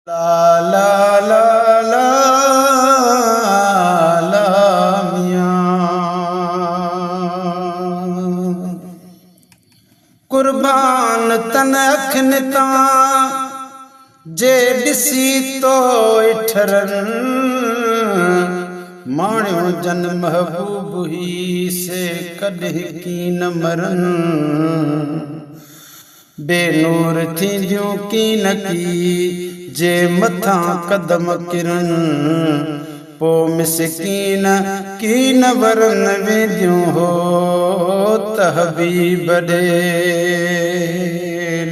ला ला ला ला ला मियां कुर्बान तन अखन तां जे ॾिसी तो ठरन माण्यो जन महबूब ही से कॾहिं कीन मरन बेनूर थींदियूं कीन की जे मथां कदम किरन पो मिसकीन कीन वरन वेंदियूं हो त हबीब ॾे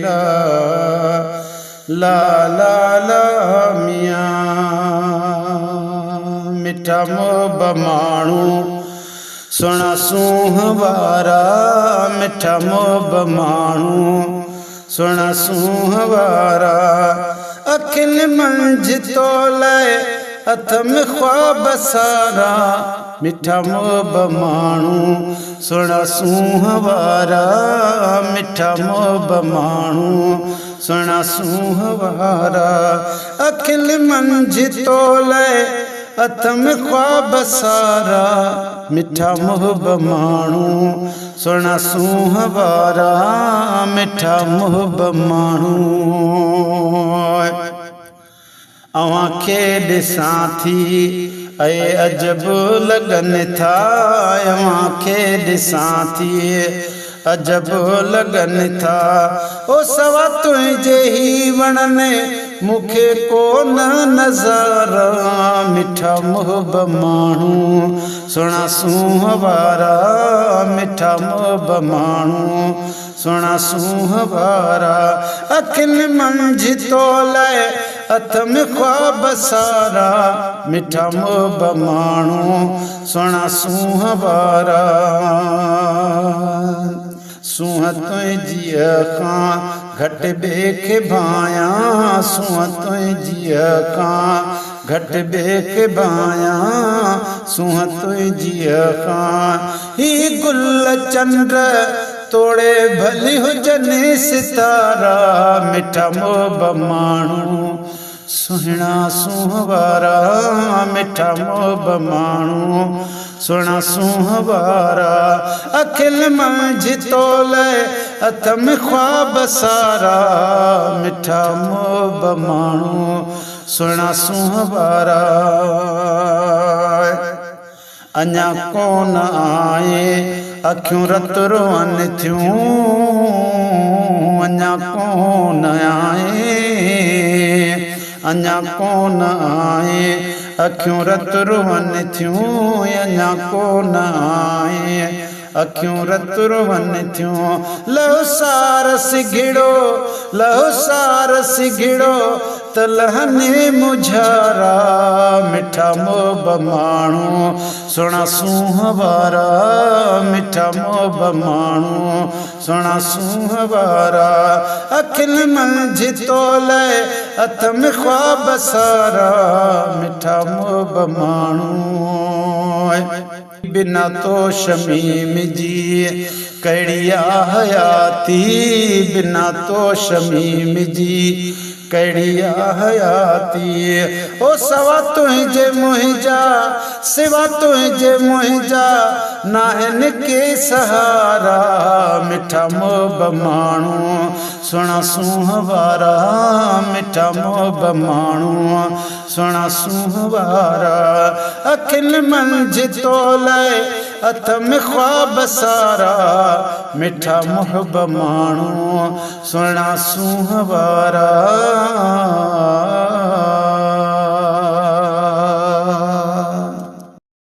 ला ला ला ला मियां मिठा मोहब माण्हू सुहिणा सूंहं वारा मिठा मोहब माण्हू सुहिणा सूंहं वारा अखियुनि मंझि तोलाए हथ में ख्वाब सारा मिठा मोहब माण्हू सुहिणा सूंहं वारा मिठा मोहब माण्हू सुहिणा सूंहं वारा अखियुनि मंझि तोलाए हथ में ख्वाब सारा मिठा मोहब माण्हू सुहिणा सूंहं वारा मिठा मोहब माण्हू अवां खे ॾिसां थी ऐं अजब लॻनि था अवां खे ॾिसां थी अजब लॻनि था ओ सवा तुंहिंजे ही वणनि मूंखे कोन नज़ारा मिठा मोहब माण्हू सुहिणा सूंहं वारा मिठा मोहब माण्हू सुहिणा सूंहं वारा अखियुनि मंझि तोलाए हथ में ख्वाब सारा मिठा मोहब माण्हू सुहिणा सूंहं वारा सूंहं तुंहिंजीअ खां घटि ॿिए खे भायां सूंहं तुंहिंजीअ खां घटि ॿिए खे भायां सूंहं तुंहिंजीअ खां ही गुल चंड तोड़े भली हुजनि सितारा मिठा मोहब माण्हू सुहिणा सूंहं वारा मिठा मोहब माण्हू सुहिणा सूंहं वारा अखियुनि मंझि तोलाए हथ में ख्वाब सारा मिठा मोहब माण्हू सुहिणा सूंहं वारा अञा कोन आए अखियूं रत रोअनि थियूं अञा कोन आए अञा कोन आए अखियूं रत रोअनि थियूं अञा कोन आए अखियूं रत रोअनि थियूं लहू सार सिघिड़ो लहू सार सिघिड़ो त लहने मुझारा मिठा मोहब माण्हू सुहिणा सूंहं वारा मिठा मोहब माण्हू सुहिणा सूंहं वारा अखियुनि मंझि तोलाए हथ में ख्वाब सारा मिठा मोहब माण्हू बिना तो शमीम जी कहिड़ी हयाती बिना तो शमीम जी कहिड़ी हयाती ओ सवा तुंहिंजे मुंहिंजा सिवा तुंहिंजे मुंहिंजा नाहिनि के सहारा मिठा मोहब माण्हू सुहिणा सूंहं वारा मिठा मोहब माण्हू सुहिणा सूंहं वारा अखियुनि मंझि तोलाए हथ में ख्वाब सारा मिठा मोहब माण्हू सुहिणा सूंहं वारा